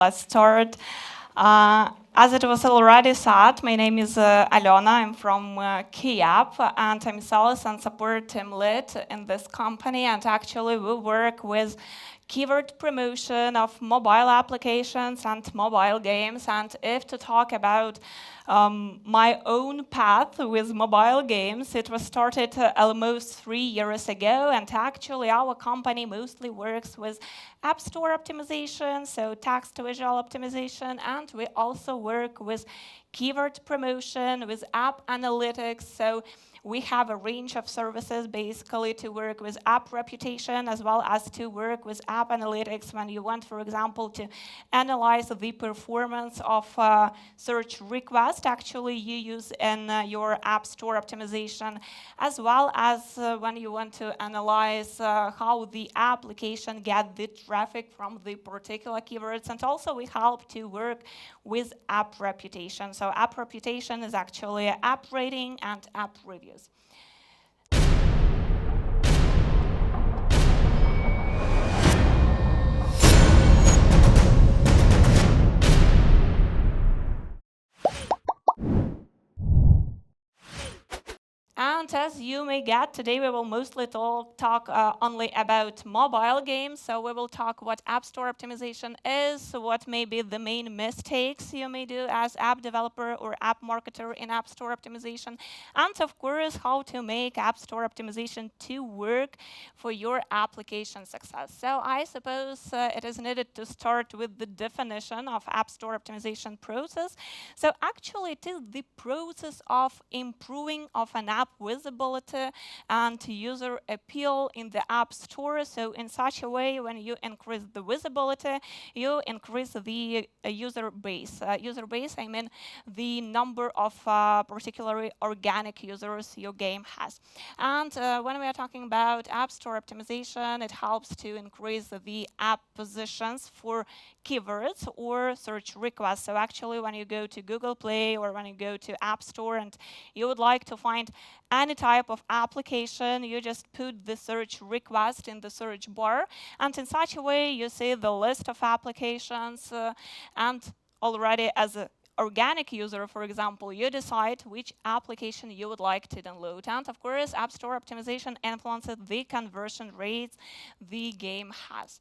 Let's start. As it was already said, my name is Alena. I'm from Keyapp, and I'm sales and support team lead in this company. And actually, we work with keyword promotion of mobile applications and mobile games. And if to talk about my own path with mobile games, it was started almost 3 years ago. And actually, our company mostly works with App Store optimization, so text-to-visual optimization, and we also work with keyword promotion, with app analytics. So we have a range of services basically to work with app reputation as well as to work with app analytics when you want, for example, to analyze the performance of search request actually you use in your App Store optimization, as well as when you want to analyze how the application get the traffic from the particular keywords. And also we help to work with app reputation. So app reputation is actually app rating and app reviews. And as you may get, today we will mostly talk only about mobile games. So we will talk what App Store optimization is, what may be the main mistakes you may do as app developer or app marketer in App Store optimization, and of course, how to make App Store optimization to work for your application success. So I suppose it is needed to start with the definition of App Store optimization process. So actually, it is the process of improving of an app visibility and user appeal in the App Store. So in such a way, when you increase the visibility, you increase the user base. I mean the number of particularly organic users your game has. And when we are talking about App Store optimization, it helps to increase the app positions for keywords or search requests. So actually, when you go to Google Play or when you go to App Store and you would like to find any type of application, you just put the search request in the search bar, and in such a way you see the list of applications and already as a organic user, for example, you decide which application you would like to download. And of course, App Store optimization influences the conversion rates the game has.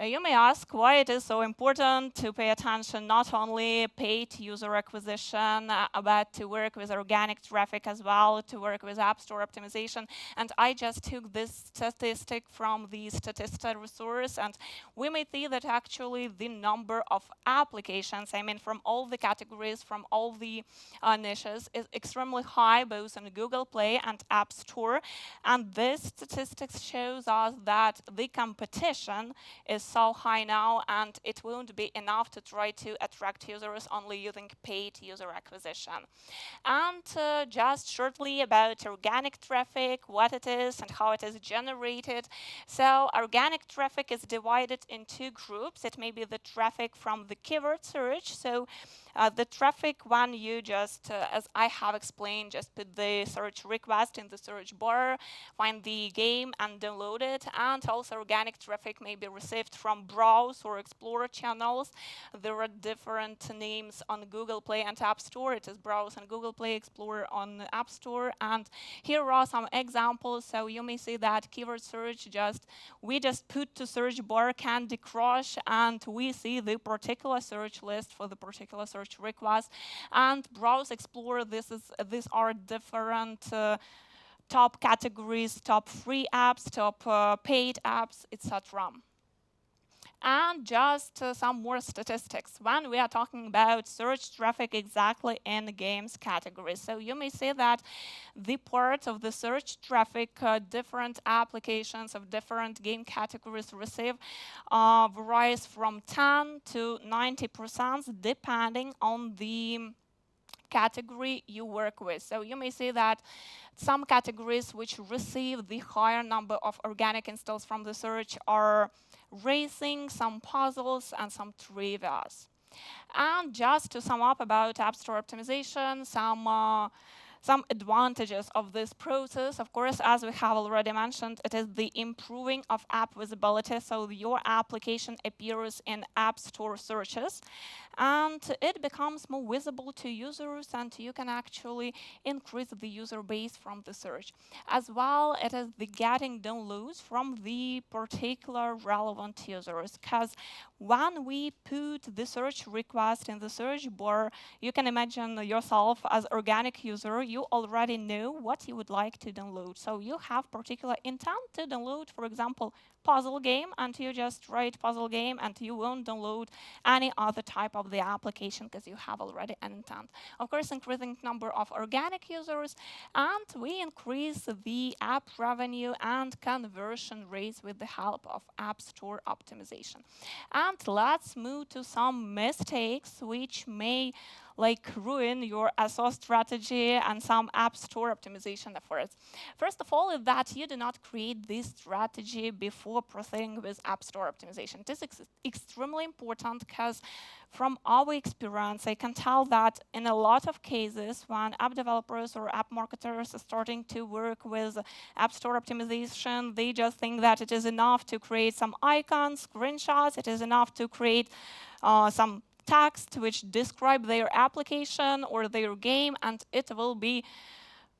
You may ask why it is so important to pay attention not only paid user acquisition, but to work with organic traffic as well, to work with App Store optimization. And I just took this statistic from the statistical resource, and we may see that actually the number of applications, I mean from all the categories, from all the niches, is extremely high, both on Google Play and App Store. And this statistics shows us that the competition is so high now, and it won't be enough to try to attract users only using paid user acquisition. And just shortly about organic traffic, what it is and how it is generated. So organic traffic is divided in two groups. It may be the traffic from the keyword search. So the traffic when you just, as I have explained, just put the search request in the search bar, find the game and download it. And also organic traffic may be received from browse or explore channels. There are different names on Google Play and App Store. It is browse on Google Play, explore on App Store. And here are some examples. So you may see that keyword search we just put to search bar Candy Crush, and we see the particular search list for the particular search request. And browse, explore, these are different top categories, top free apps, top paid apps, etc. And just some more statistics when we are talking about search traffic exactly in games categories. So you may see that the part of the search traffic different applications of different game categories receive varies from 10 to 90% depending on the category you work with. So you may see that some categories which receive the higher number of organic installs from the search are racing, some puzzles, and some trivias. And just to sum up about App Store optimization, some some advantages of this process. Of course, as we have already mentioned, it is the improving of app visibility, so your application appears in App Store searches, and it becomes more visible to users, and you can actually increase the user base from the search. As well, it is the getting downloads from the particular relevant users, because when we put the search request in the search bar, you can imagine yourself as organic user, you already know what you would like to download. So you have particular intent to download, for example, puzzle game, and you just write puzzle game, and you won't download any other type of the application because you have already an intent. Of course, increasing number of organic users, and we increase the app revenue and conversion rates with the help of App Store optimization. And let's move to some mistakes which may ruin your ASO strategy and some App Store optimization efforts. First of all, is that you do not create this strategy before proceeding with App Store optimization. This is extremely important because from our experience, I can tell that in a lot of cases when app developers or app marketers are starting to work with App Store optimization, they just think that it is enough to create some icons, screenshots, it is enough to create some text which describe their application or their game, and it will be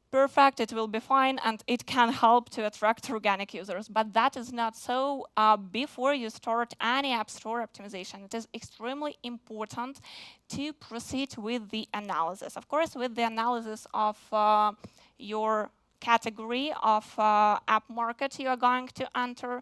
perfect, it will be fine, and it can help to attract organic users. But that is not so. Before you start any App Store optimization, it is extremely important to proceed with the analysis. Of course, with the analysis of your category of app market you are going to enter.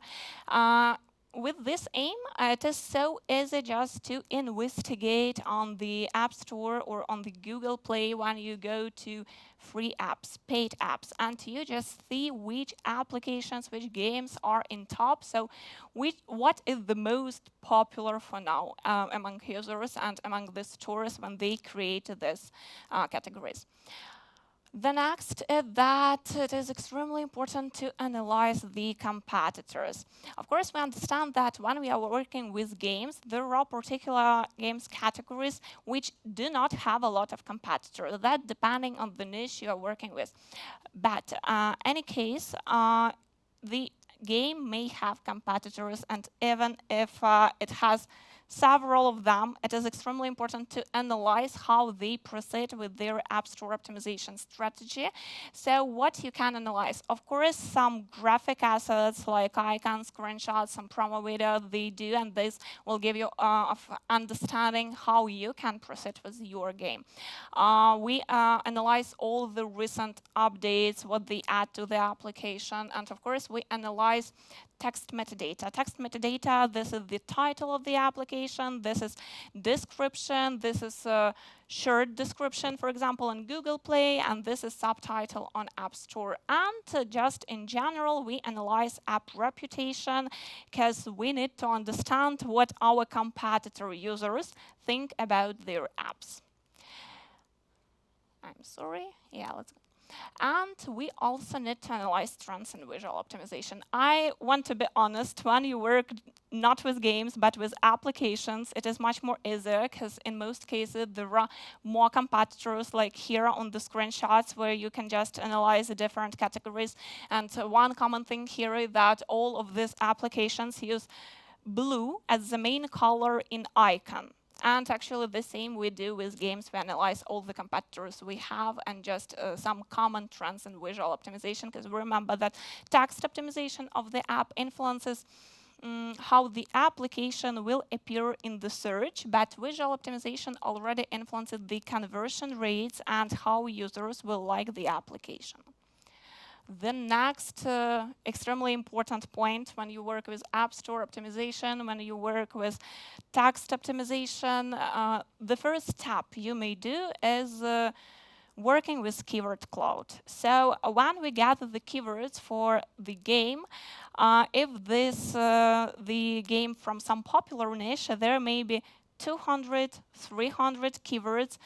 With this aim, it is so easy just to investigate on the App Store or on the Google Play when you go to free apps, paid apps, and you just see which applications, which games are in top. So what is the most popular for now among users and among the stores when they create these categories. The next is that it is extremely important to analyze the competitors. Of course, we understand that when we are working with games, there are particular games categories which do not have a lot of competitors. That depending on the niche you are working with. But any case, the game may have competitors, and even if it has several of them, it is extremely important to analyze how they proceed with their App Store optimization strategy. So what you can analyze, of course, some graphic assets like icons, screenshots, some promo video they do, and this will give you understanding how you can proceed with your game. We analyze all the recent updates, what they add to the application, and of course, we analyze text metadata. Text metadata, this is the title of the application, this is description, this is a short description, for example, on Google Play, and this is subtitle on App Store. And just in general, we analyze app reputation because we need to understand what our competitor users think about their apps. I'm sorry. Yeah, let's go. And we also need to analyze trends in visual optimization. I want to be honest, when you work not with games, but with applications, it is much more easier, because in most cases, there are more competitors, like here on the screenshots, where you can just analyze the different categories. And one common thing here is that all of these applications use blue as the main color in icon. And actually the same we do with games. We analyze all the competitors we have and just some common trends in visual optimization, because remember that text optimization of the app influences how the application will appear in the search, but visual optimization already influences the conversion rates and how users will like the application. The next extremely important point when you work with App Store optimization, when you work with text optimization, the first step you may do is working with keyword cloud. So when we gather the keywords for the game, if this the game from some popular niche, there may be 200, 300 keywords,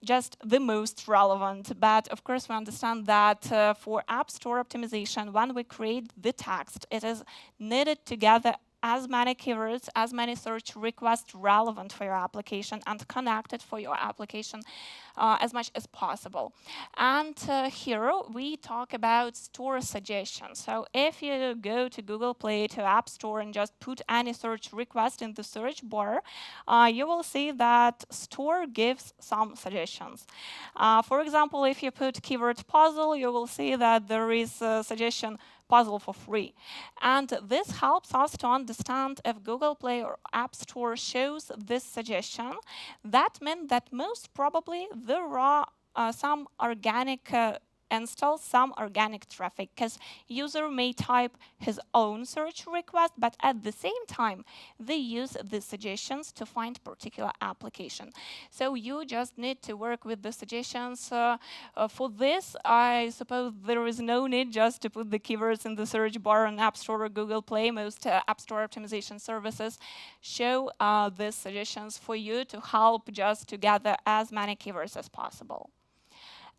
just the most relevant. But of course, we understand that for App Store optimization, when we create the text, it is needed to gather as many keywords, as many search requests relevant for your application and connected for your application as much as possible. And here we talk about store suggestions. So if you go to Google Play, to App Store, and just put any search request in the search bar, you will see that store gives some suggestions. For example, if you put keyword puzzle, you will see that there is a suggestion puzzle for free. And this helps us to understand if Google Play or App Store shows this suggestion. That means that most probably there are some organic installs, some organic traffic, because user may type his own search request, but at the same time, they use the suggestions to find particular application. So you just need to work with the suggestions. For this, I suppose there is no need just to put the keywords in the search bar on App Store or Google Play. Most App Store optimization services show these suggestions for you to help just to gather as many keywords as possible.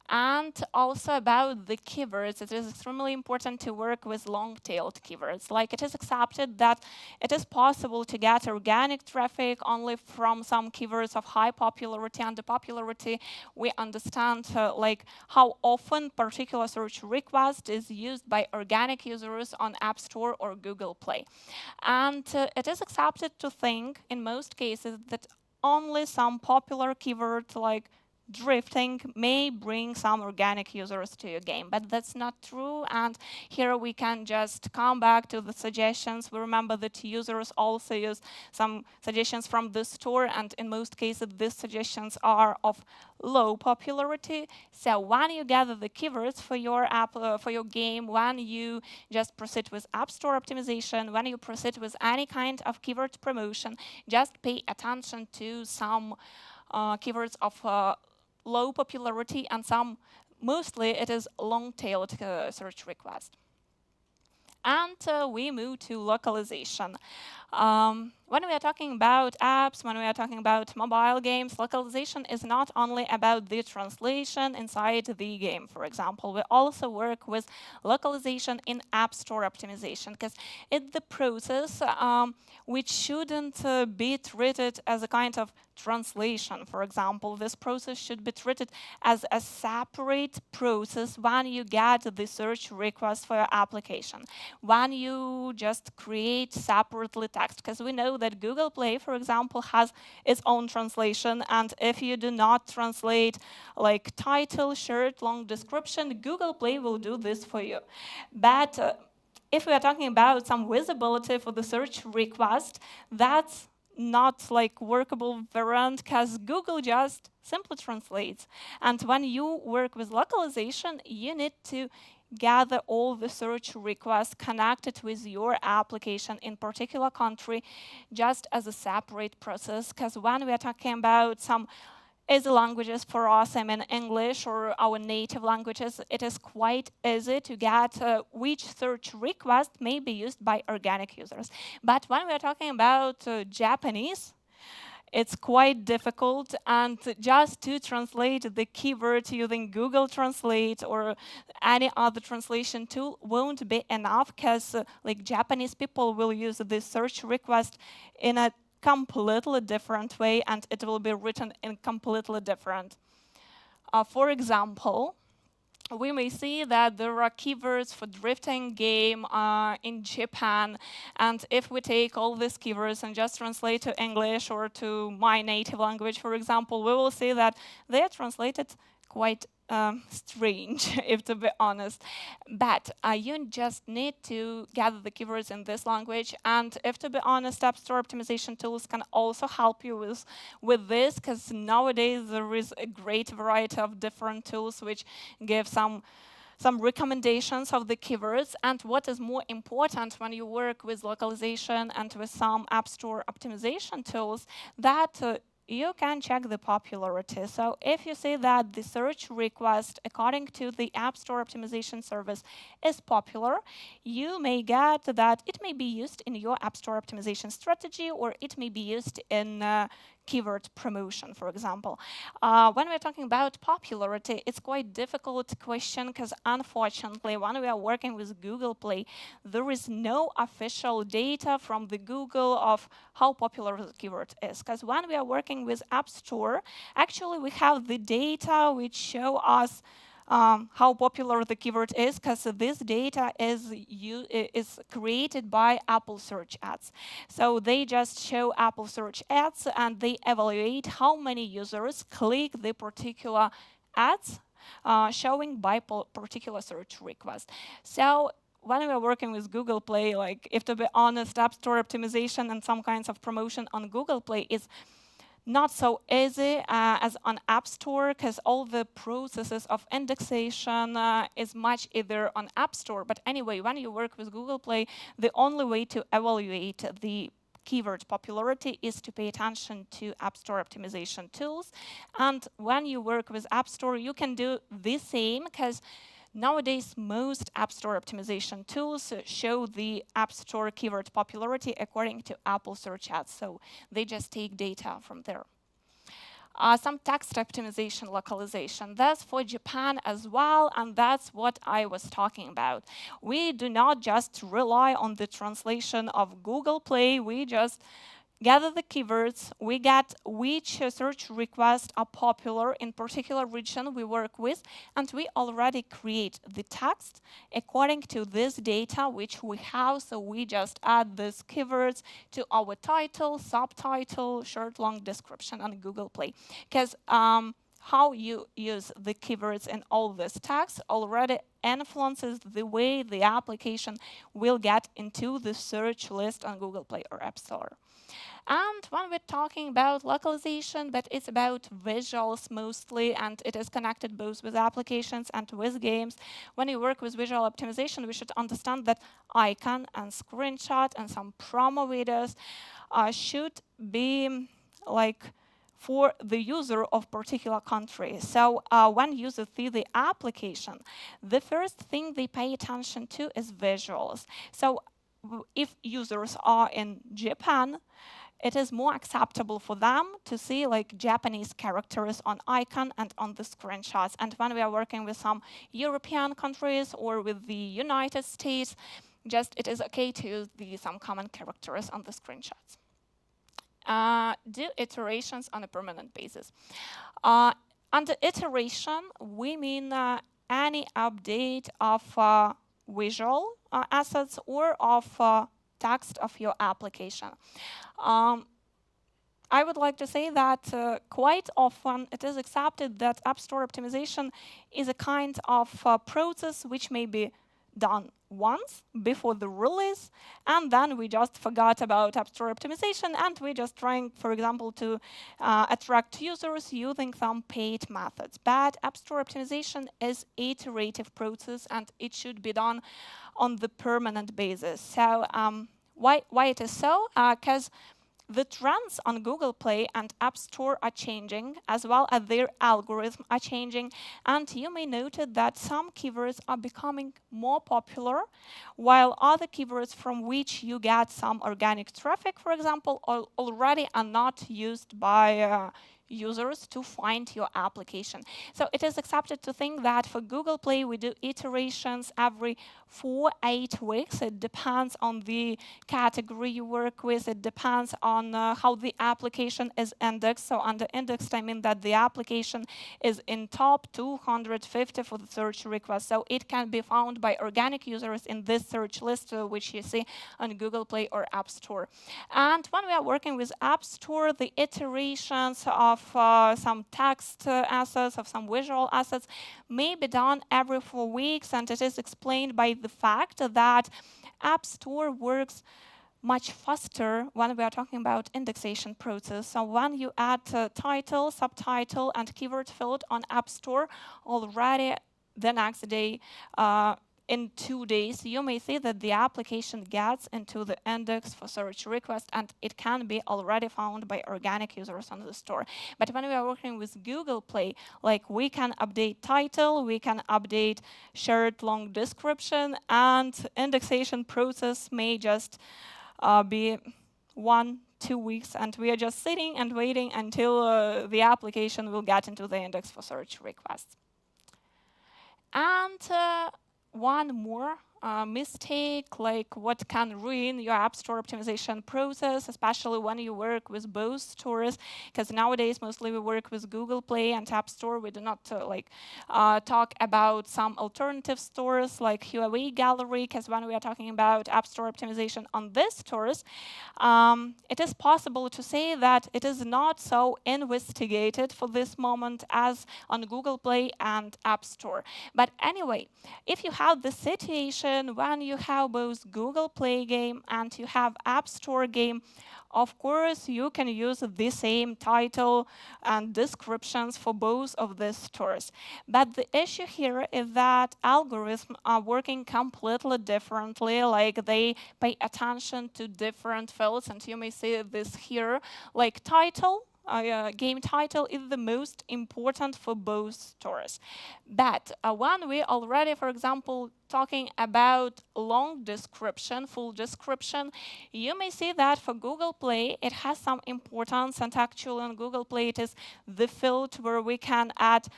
And also about the keywords, it is extremely important to work with long-tailed keywords. Like, it is accepted that it is possible to get organic traffic only from some keywords of high popularity and popularity. We understand like how often particular search request is used by organic users on App Store or Google Play. And it is accepted to think, in most cases, that only some popular keywords like drifting may bring some organic users to your game, but that's not true. And here we can just come back to the suggestions. We remember that users also use some suggestions from the store, and in most cases these suggestions are of low popularity. So when you gather the keywords for your app, for your game, when you just proceed with App Store optimization, when you proceed with any kind of keyword promotion, just pay attention to some keywords of low popularity, and some, mostly it is long-tailed search request. And we move to localization. When we are talking about apps, when we are talking about mobile games, localization is not only about the translation inside the game, for example. We also work with localization in App Store optimization, because it's the process which shouldn't be treated as a kind of translation. For example, this process should be treated as a separate process when you get the search request for your application, when you just create separately text, because we know that Google Play, for example, has its own translation, and if you do not translate like title, shirt, long description, Google Play will do this for you. But if we are talking about some visibility for the search request, that's not like workable variant, because Google just simply translates. And when you work with localization, you need to gather all the search requests connected with your application in particular country just as a separate process, because when we are talking about some easy languages for us, I mean English or our native languages, it is quite easy to get which search request may be used by organic users. But when we are talking about Japanese, it's quite difficult, and just to translate the keyword using Google Translate or any other translation tool won't be enough, because like Japanese people will use this search request in a completely different way, and it will be written in completely different. For example, we may see that there are keywords for drifting game in Japan, and if we take all these keywords and just translate to English or to my native language, for example, we will see that they are translated quite strange, if to be honest. But you just need to gather the keywords in this language, and if to be honest, App Store optimization tools can also help you with this, because nowadays there is a great variety of different tools which give some recommendations of the keywords. And what is more important when you work with localization and with some App Store optimization tools, that you can check the popularity. So if you see that the search request according to the App Store optimization service is popular, you may get that it may be used in your App Store optimization strategy, or it may be used in keyword promotion, for example. When we're talking about popularity, it's quite difficult question because unfortunately, when we are working with Google Play, there is no official data from the Google of how popular the keyword is. Because when we are working with App Store, actually we have the data which show us how popular the keyword is, because this data is created by Apple search ads. So they just show Apple search ads and they evaluate how many users click the particular ads showing by particular search request. So when we are working with Google Play, like if to be honest, App Store optimization and some kinds of promotion on Google Play is not so easy as on App Store, because all the processes of indexation is much either on App Store. But anyway, when you work with Google Play, the only way to evaluate the keyword popularity is to pay attention to App Store optimization tools. And when you work with App Store, you can do the same, because nowadays, most App Store optimization tools show the App Store keyword popularity according to Apple search ads, so they just take data from there. Some text optimization localization. That's for Japan as well, and that's what I was talking about. We do not just rely on the translation of Google Play, we just gather the keywords, we get which search requests are popular in particular region we work with, and we already create the text according to this data which we have. So we just add these keywords to our title, subtitle, short, long description on Google Play. Because how you use the keywords in all this text already influences the way the application will get into the search list on Google Play or App Store. And when we're talking about localization, but it's about visuals mostly, and it is connected both with applications and with games. When you work with visual optimization, we should understand that icon and screenshot and some promo videos should be like for the user of particular country. So when users see the application, the first thing they pay attention to is visuals. So if users are in Japan, it is more acceptable for them to see like Japanese characters on icon and on the screenshots. And when we are working with some European countries or with the United States, just it is okay to use some common characters on the screenshots. Do iterations on a permanent basis. Under iteration, we mean any update of visual assets or of text of your application. I would like to say that quite often it is accepted that App Store optimization is a kind of process which may be done once before the release, and then we just forgot about App Store optimization, and we just trying, for example, to attract users using some paid methods. But App Store optimization is an iterative process, and it should be done on the permanent basis. So why it is so? Because the trends on Google Play and App Store are changing, as well as their algorithm are changing. And you may notice that some keywords are becoming more popular, while other keywords from which you get some organic traffic, for example, already are not used by users to find your application. So it is accepted to think that for Google Play, we do iterations every 4-8 weeks. It depends on the category you work with. It depends on how the application is indexed. So under indexed, I mean that the application is in top 250 for the search request. So it can be found by organic users in this search list, which you see on Google Play or App Store. And when we are working with App Store, the iterations of some text assets, of some visual assets, may be done every 4 weeks, and it is explained by the fact that App Store works much faster when we are talking about indexation process. So when you add title, subtitle, and keyword field on App Store, already the next day, in 2 days, you may see that the application gets into the index for search request, and it can be already found by organic users on the store. But when we are working with Google Play, like we can update title, we can update short, long description, and indexation process may just be 1 2 weeks, and we are just sitting and waiting until the application will get into the index for search requests. And one more mistake, like what can ruin your App Store optimization process, especially when you work with both stores, because nowadays mostly we work with Google Play and App Store. We do not talk about some alternative stores like Huawei Gallery, because when we are talking about App Store optimization on these stores, it is possible to say that it is not so investigated for this moment as on Google Play and App Store. But anyway, if you have the situation when you have both Google Play game and you have App Store game, of course, you can use the same title and descriptions for both of these stores. But the issue here is that algorithms are working completely differently, like they pay attention to different fields, and you may see this here, like title. Game title is the most important for both stores. But when we already, for example, talking about long description, full description, you may see that for Google Play, it has some importance, and actually on Google Play, it is the field where we can add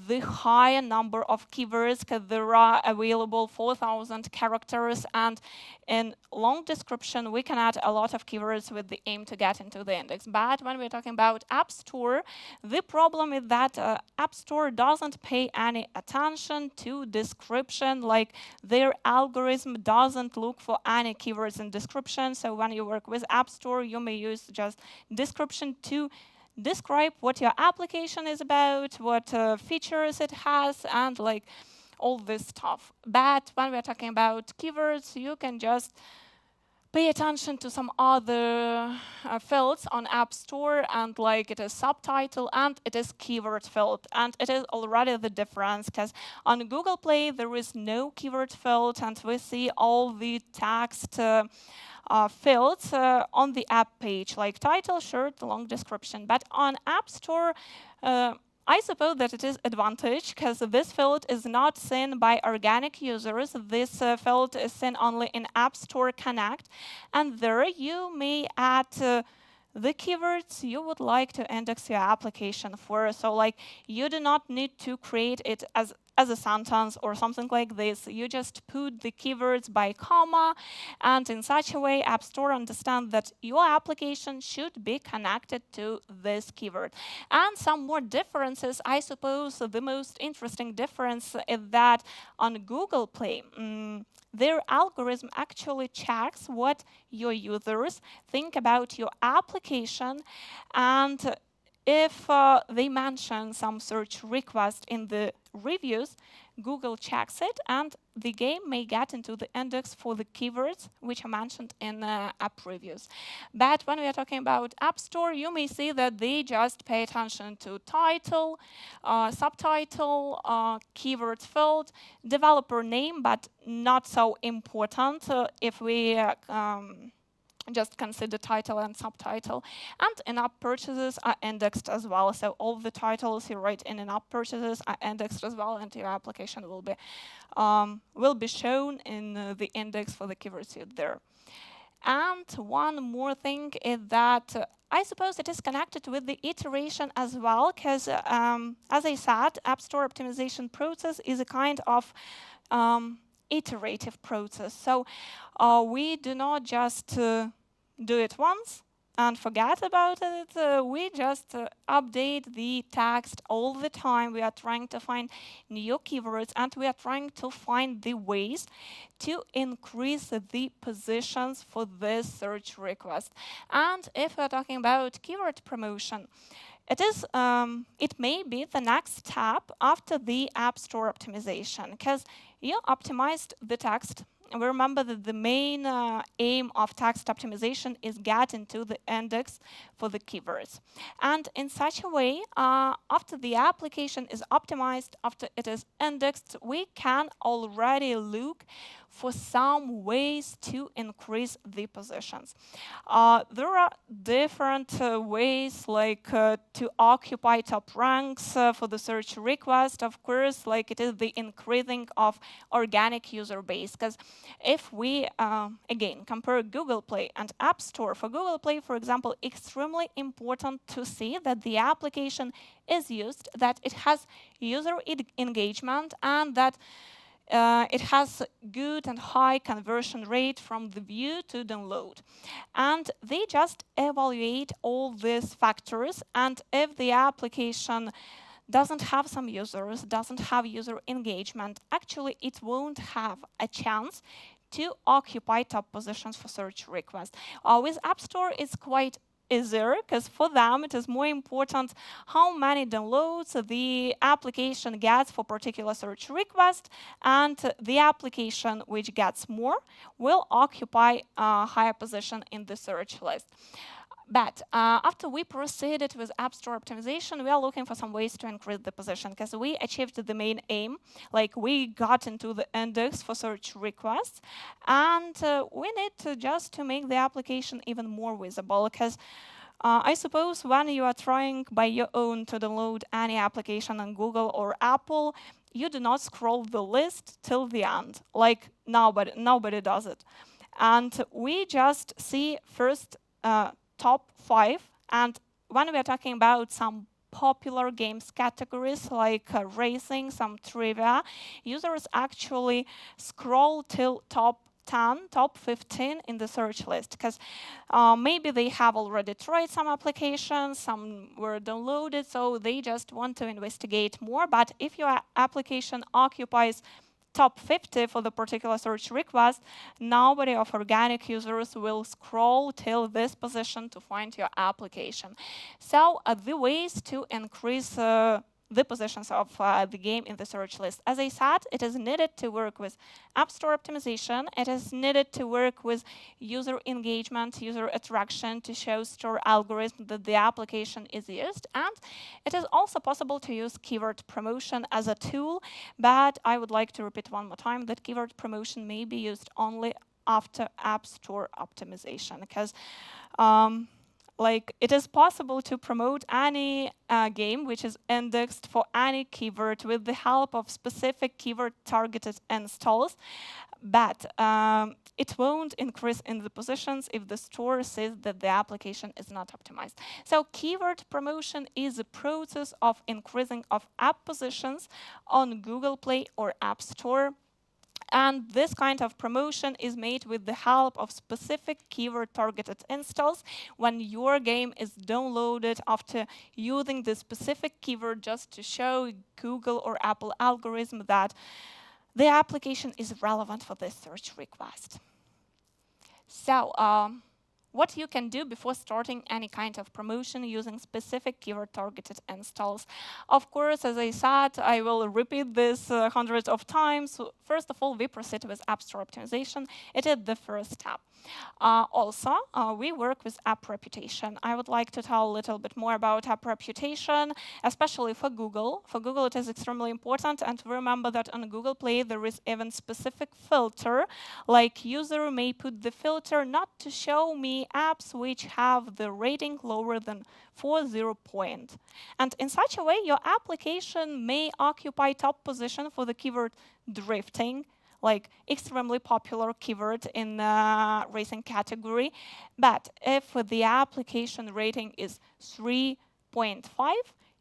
the high number of keywords, because there are available 4,000 characters, and in long description we can add a lot of keywords with the aim to get into the index. But when we're talking about App Store, the problem is that App Store doesn't pay any attention to description, like their algorithm doesn't look for any keywords in description. So when you work with App Store, you may use just description to describe what your application is about, what features it has, and like all this stuff. But when we're talking about keywords, you can just pay attention to some other fields on App Store, and like it is subtitle and it is keyword field, and it is already the difference, because on Google Play there is no keyword field, and we see all the text fields on the app page, like title, short, long description. But on App Store, I suppose that it is advantage, because this field is not seen by organic users. This field is seen only in App Store Connect, and there you may add the keywords you would like to index your application for. So like you do not need to create it as a sentence or something like this. You just put the keywords by comma, and in such a way App Store understands that your application should be connected to this keyword. And some more differences, I suppose the most interesting difference is that on Google Play, their algorithm actually checks what your users think about your application, and if they mention some search request in the reviews, Google checks it, and the game may get into the index for the keywords which are mentioned in app reviews. But when we are talking about App Store, you may see that they just pay attention to title, subtitle, keyword field, developer name, but not so important if we just consider title and subtitle. And in-app purchases are indexed as well. So all the titles you write in in-app purchases are indexed as well, and your application will be shown in the index for the keywords there. And one more thing is that I suppose it is connected with the iteration as well, because as I said, App Store optimization process is a kind of iterative process. So we do not just do it once and forget about it. We just update the text all the time. We are trying to find new keywords, and we are trying to find the ways to increase the positions for this search request. And if we're talking about keyword promotion, it may be the next step after the App Store optimization, because you optimized the text. We remember that the main aim of text optimization is getting to the index for the keywords. And in such a way, after the application is optimized, after it is indexed, we can already look for some ways to increase the positions. There are different ways, like to occupy top ranks for the search request. Of course, like it is the increasing of organic user base. Because if we, again, compare Google Play and App Store, for Google Play, for example, extremely important to see that the application is used, that it has user engagement, and that it has good and high conversion rate from the view to download. And they just evaluate all these factors, and if the application doesn't have some users, doesn't have user engagement, actually it won't have a chance to occupy top positions for search requests. With App Store, it's quite easier, because for them it is more important how many downloads the application gets for particular search request, and the application which gets more will occupy a higher position in the search list. But after we proceeded with App Store optimization, we are looking for some ways to increase the position, because we achieved the main aim, like we got into the index for search requests, and we need to just to make the application even more visible, because I suppose when you are trying by your own to download any application on Google or Apple, you do not scroll the list till the end, like nobody does it. And we just see first top 5, and when we are talking about some popular games categories like racing, some trivia, users actually scroll till top 10, top 15 in the search list, because maybe they have already tried some applications, some were downloaded, so they just want to investigate more. But if your application occupies top 50 for the particular search request, nobody of organic users will scroll till this position to find your application. So the ways to increase the positions of the game in the search list. As I said, it is needed to work with App Store optimization. It is needed to work with user engagement, user attraction, to show store algorithm that the application is used. And it is also possible to use keyword promotion as a tool, but I would like to repeat one more time that keyword promotion may be used only after App Store optimization, because like it is possible to promote any game which is indexed for any keyword with the help of specific keyword targeted installs, but it won't increase in the positions if the store says that the application is not optimized. So keyword promotion is a process of increasing of app positions on Google Play or App Store. And this kind of promotion is made with the help of specific keyword-targeted installs when your game is downloaded after using the specific keyword just to show Google or Apple algorithm that the application is relevant for this search request. So what you can do before starting any kind of promotion using specific keyword-targeted installs. Of course, as I said, I will repeat this hundreds of times. First of all, we proceed with App Store optimization. It is the first step. Also, we work with app reputation. I would like to tell a little bit more about app reputation, especially for Google. For Google, it is extremely important. And remember that on Google Play, there is even specific filter, like user may put the filter not to show me apps which have the rating lower than 40 point. And in such a way, your application may occupy top position for the keyword drifting, like extremely popular keyword in the racing category. But if the application rating is 3.5,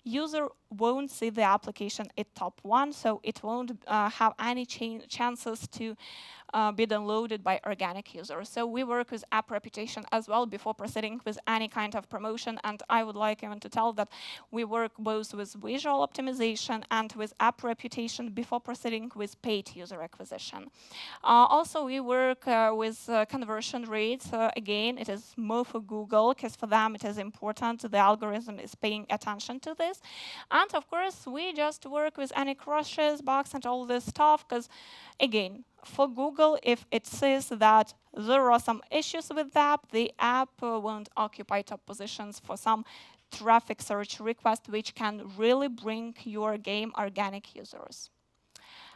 user won't see the application at top 1, so it won't have any chances to be downloaded by organic users. So we work with app reputation as well before proceeding with any kind of promotion. And I would like even to tell that we work both with visual optimization and with app reputation before proceeding with paid user acquisition. Also, we work with conversion rates. Again, it is more for Google, because for them it is important. The algorithm is paying attention to this. And of course, we just work with any crashes, bugs, and all this stuff, because again, for Google, if it says that there are some issues with the app won't occupy top positions for some traffic search request, which can really bring your game organic users.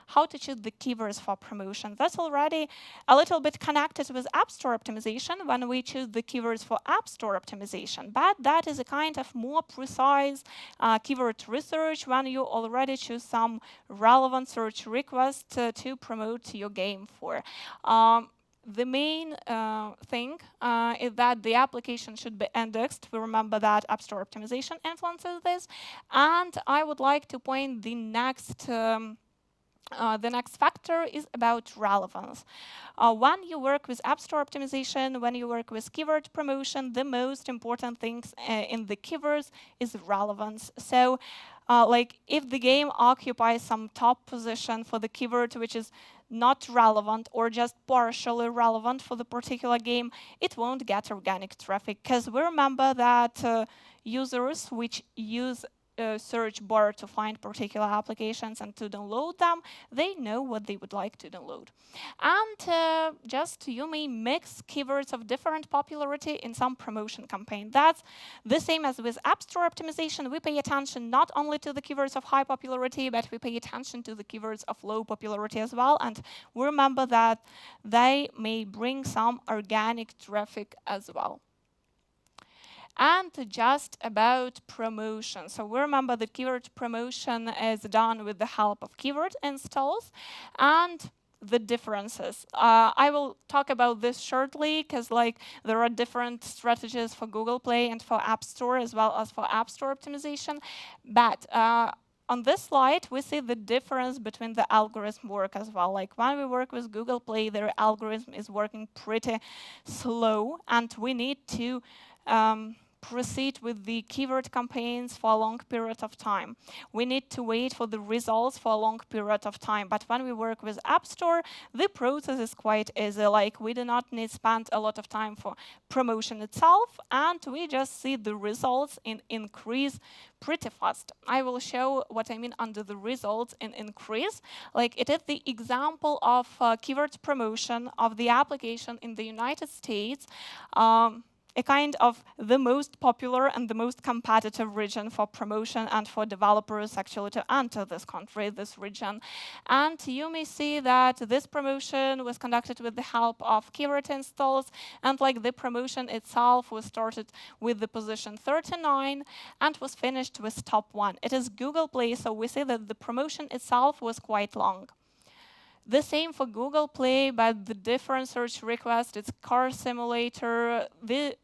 how to choose the keywords for promotion. That's already a little bit connected with App Store optimization when we choose the keywords for App Store optimization. But that is a kind of more precise keyword research when you already choose some relevant search requests to promote your game for. The main thing is that the application should be indexed. We remember that App Store optimization influences this. And I would like to point the next factor is about relevance. When you work with App Store optimization, when you work with keyword promotion, the most important things in the keywords is relevance. So, like if the game occupies some top position for the keyword which is not relevant or just partially relevant for the particular game, it won't get organic traffic. Because we remember that users which use search bar to find particular applications and to download them, they know what they would like to download. And just you may mix keywords of different popularity in some promotion campaign. That's the same as with App Store optimization. We pay attention not only to the keywords of high popularity, but we pay attention to the keywords of low popularity as well. And we remember that they may bring some organic traffic as well. And just about promotion. So we remember that keyword promotion is done with the help of keyword installs and the differences. I will talk about this shortly because there are different strategies for Google Play and for App Store as well as for App Store optimization. But on this slide, we see the difference between the algorithm work as well. Like when we work with Google Play, their algorithm is working pretty slow, and we need to proceed with the keyword campaigns for a long period of time. We need to wait for the results for a long period of time. But when we work with App Store, the process is quite easy. Like we do not need to spend a lot of time for promotion itself, and we just see the results in increase pretty fast. I will show what I mean under the results in increase. Like it is the example of keyword promotion of the application in the United States. A kind of the most popular and the most competitive region for promotion and for developers actually to enter this country, this region. And you may see that this promotion was conducted with the help of keyword installs, and like the promotion itself was started with the position 39 and was finished with top 1. It is Google Play, so we see that the promotion itself was quite long. The same for Google Play, but the different search request, it's car simulator, the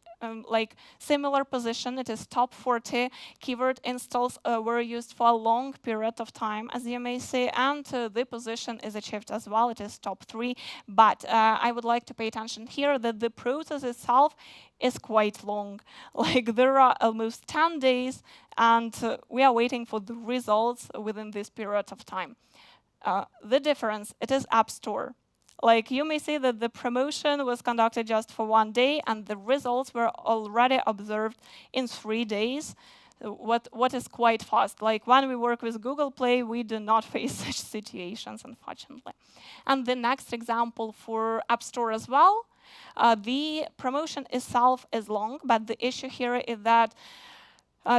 similar position, it is top 40. Keyword installs were used for a long period of time, as you may see, and the position is achieved as well, it is top 3. But I would like to pay attention here that the process itself is quite long. Like there are almost 10 days, and we are waiting for the results within this period of time. The difference, it is App Store. Like you may see that the promotion was conducted just for 1 day and the results were already observed in 3 days, what is quite fast. Like when we work with Google Play, we do not face such situations, unfortunately. And the next example for App Store as well, the promotion itself is long, but the issue here is that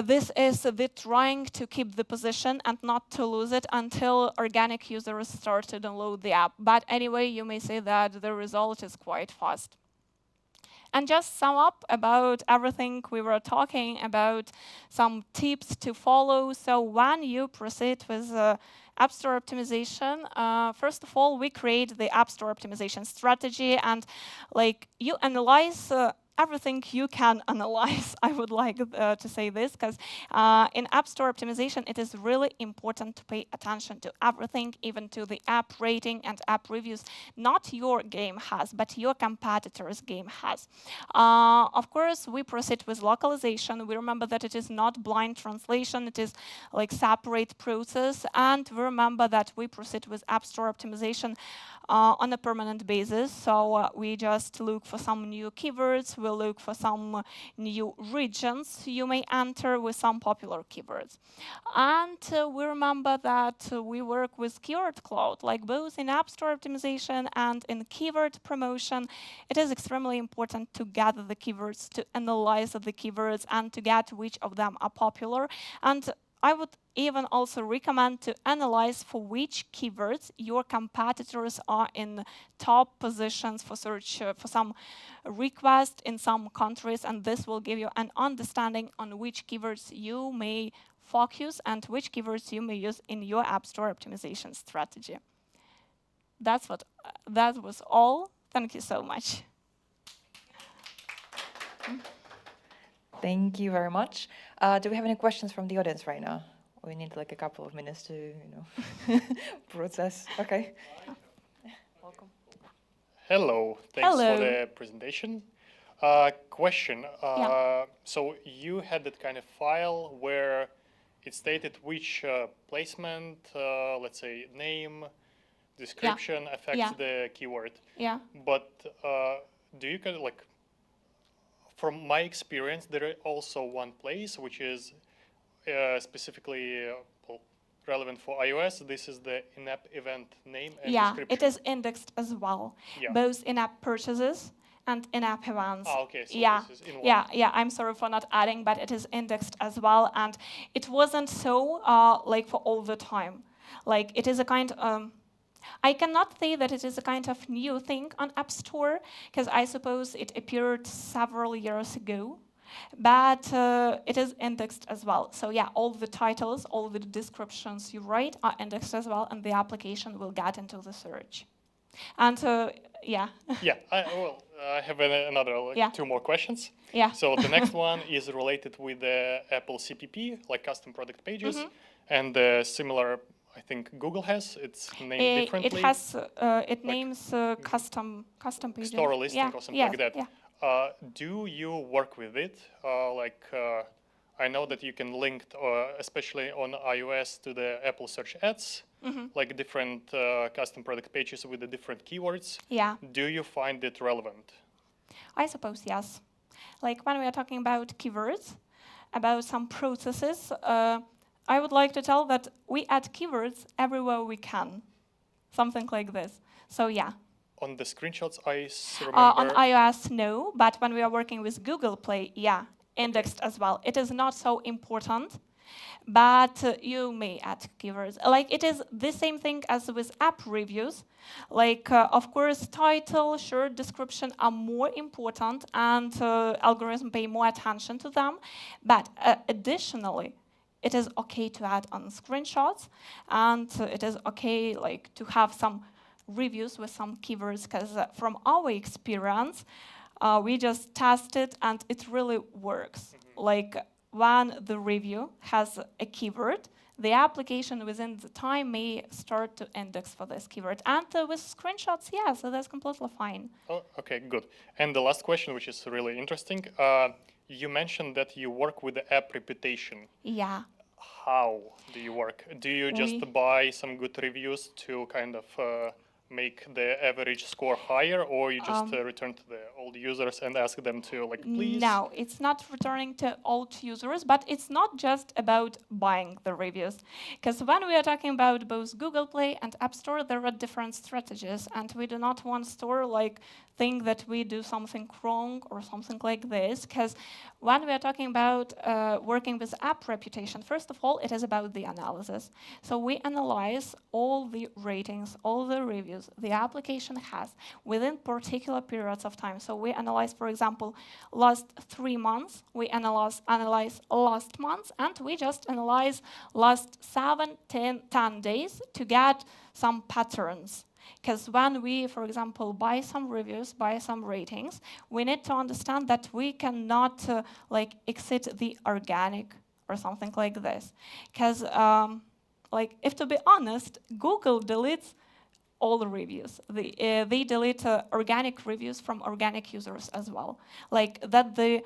this is the trying to keep the position and not to lose it until organic users start to download the app. But anyway, you may say that the result is quite fast. And just sum up about everything we were talking about, some tips to follow. So when you proceed with App Store optimization, first of all, we create the App Store optimization strategy, and like you analyze everything you can analyze. I would like to say this, because in App Store optimization, it is really important to pay attention to everything, even to the app rating and app reviews. Not your game has, but your competitor's game has. Of course, we proceed with localization. We remember that it is not blind translation. It is like separate process. And we remember that we proceed with App Store optimization on a permanent basis. So we just look for some new keywords. We look for some new regions you may enter with some popular keywords. And we remember that we work with Keyword Cloud, like both in App Store optimization and in keyword promotion. It is extremely important to gather the keywords, to analyze the keywords, and to get which of them are popular. And I would even also recommend to analyze for which keywords your competitors are in top positions for search for some request in some countries, and this will give you an understanding on which keywords you may focus and which keywords you may use in your App Store optimization strategy. That was all. Thank you so much. Thank you very much. Do we have any questions from the audience right now? We need like a couple of minutes to, process. Okay. Welcome. Hello. Thanks Hello. for the presentation. Question. So you had that kind of file where it stated which placement, let's say name, description affects the keyword. Yeah. But do you kind of like, from my experience, there is also one place which is specifically relevant for iOS. This is the in-app event name and description. It is indexed as well, both in-app purchases and in-app events. Okay, so this is in one. I'm sorry for not adding, but it is indexed as well, and it wasn't so like for all the time. Like it is a kind I cannot say that it is a kind of new thing on App Store, because I suppose it appeared several years ago. But it is indexed as well. So yeah, all the titles, all the descriptions you write are indexed as well, and the application will get into the search. And yeah. Yeah, I have another two more questions. Yeah. So the next one is related with the Apple CPP, like custom product pages, and similar. I think Google has its named differently. It has it names custom pages. Store listing or something like that. Yeah. Do you work with it? I know that you can link, especially on iOS, to the Apple Search Ads, like different custom product pages with the different keywords. Yeah. Do you find it relevant? I suppose yes. Like when we are talking about keywords, about some processes, I would like to tell that we add keywords everywhere we can, something like this. So yeah. On the screenshots, I remember. On iOS, no, but when we are working with Google Play, yeah, indexed as well. It is not so important, but you may add keywords. Like it is the same thing as with app reviews. Like, of course, title, short description are more important, and algorithms pay more attention to them. But additionally, it is okay to add on screenshots, and it is okay like to have some reviews with some keywords, because from our experience, we just tested and it really works. Like when the review has a keyword, the application within the time may start to index for this keyword. And with screenshots, yeah, so that's completely fine. Oh, okay, good. And the last question, which is really interesting, you mentioned that you work with the app reputation. Yeah. How do you work? Do you just buy some good reviews to kind of make the average score higher, or you just return to the old users and ask them to, like, please? No, it's not returning to old users, but it's not just about buying the reviews. Because when we are talking about both Google Play and App Store, there are different strategies, and we do not want store like think that we do something wrong or something like this. Because when we are talking about working with app reputation, first of all, it is about the analysis. So we analyze all the ratings, all the reviews the application has within particular periods of time. So we analyze, for example, last 3 months, we analyze last month, and we just analyze last 7, 10 days to get some patterns. Because when we, for example, buy some reviews, buy some ratings, we need to understand that we cannot like exit the organic or something like this. Because, like, if to be honest, Google deletes all the reviews. They delete organic reviews from organic users as well. Like that the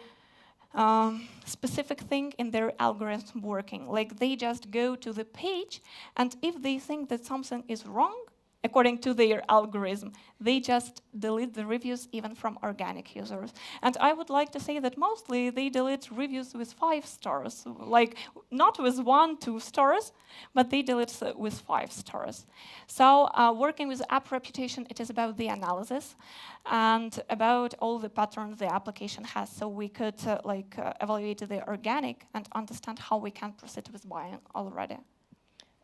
specific thing in their algorithm working. Like they just go to the page, and if they think that something is wrong, according to their algorithm. They just delete the reviews even from organic users. And I would like to say that mostly they delete reviews with 5 stars, like not with 1, 2 stars, but they delete with 5 stars. So working with app reputation, it is about the analysis and about all the patterns the application has, so we could evaluate the organic and understand how we can proceed with buying already.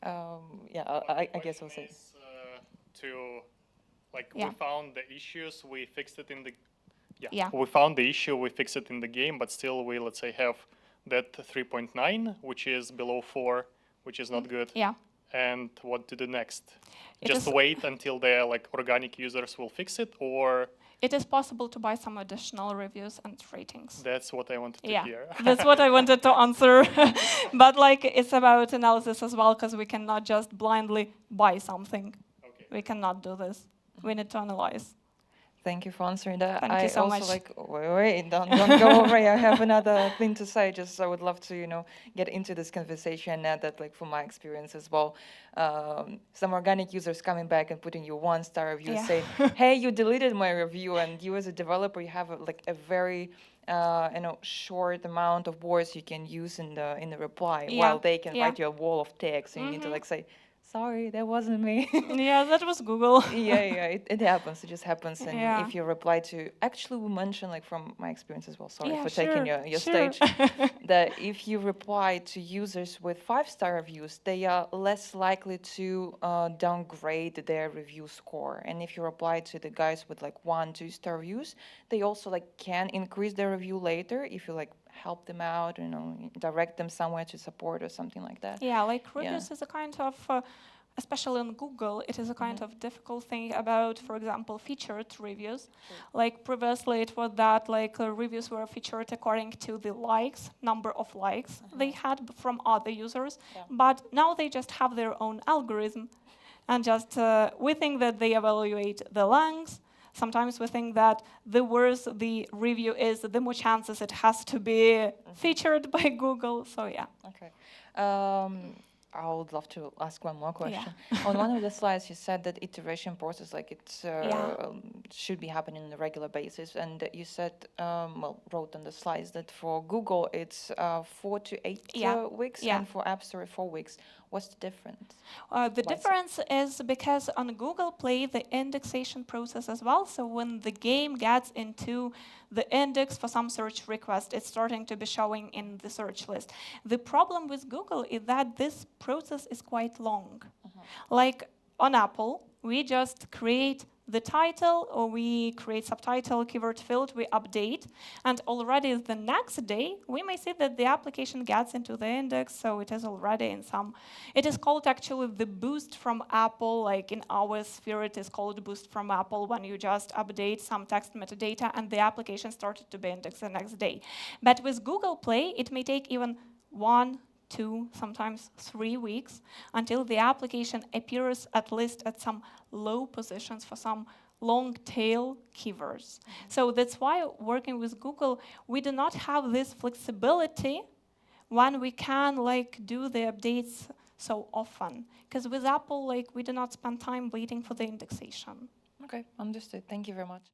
I guess I'll say. We found the issues, we fixed it in the Yeah. we found the issue, we fixed it in the game, but still we, let's say, have that 3.9, which is below 4, which is not good. Yeah. And what to do next? It Just is- wait until the organic users will fix it, or It is possible to buy some additional reviews and ratings. that's what I wanted to Yeah, hear. that's what I wanted to answer. But it's about analysis as well, because we cannot just blindly buy something. Okay. We cannot do this. We need to analyze. Thank you for answering that. Thank you so also much. wait, don't go away. I have another thing to say. Just I would love to, get into this conversation now that, from my experience as well, some organic users coming back and putting you 1-star review, Yeah. saying, "Hey, you deleted my review," and you as a developer, you have a very short amount of words you can use in the reply, Yeah. while they can Yeah. write you a wall of text, and you need to say, "Sorry, that wasn't me." Yeah, that was Google. It happens. It just happens. And Yeah. if you reply to, actually, we mentioned, from my experience as well, sorry Yeah, for taking sure, your sure. stage, that if you reply to users with 5-star reviews, they are less likely to downgrade their review score. And if you reply to the guys with 1, 2-star reviews, they also can increase their review later if you help them out, direct them somewhere to support or something like that. Yeah, reviews is a kind of, especially on Google, it is a kind of difficult thing about, for example, featured reviews. Previously it was that reviews were featured according to the number of likes they had from other users, but now they just have their own algorithm, and just we think that they evaluate the length. Sometimes we think that the worse the review is, the more chances it has to be featured by Google. So yeah. Okay. I would love to ask one more question. On one of the slides, you said that iteration process, should be happening on a regular basis, and that you said, wrote on the slides that for Google it's 4 to 8 weeks, and for App Store 4 weeks. What's the difference? The difference is because on Google Play, the indexation process as well. So when the game gets into the index for some search request, it's starting to be showing in the search list. The problem with Google is that this process is quite long. On Apple, we just create the title, or we create subtitle, keyword field, we update, and already the next day, we may see that the application gets into the index, so it is already in some, it is called actually the boost from Apple, in our sphere it is called boost from Apple, when you just update some text metadata and the application started to be indexed the next day. But with Google Play, it may take even 1, 2, sometimes 3 weeks until the application appears at least at some low positions for some long tail keywords. So that's why working with Google, we do not have this flexibility when we can do the updates so often. Because with Apple, we do not spend time waiting for the indexation. Okay, understood. Thank you very much.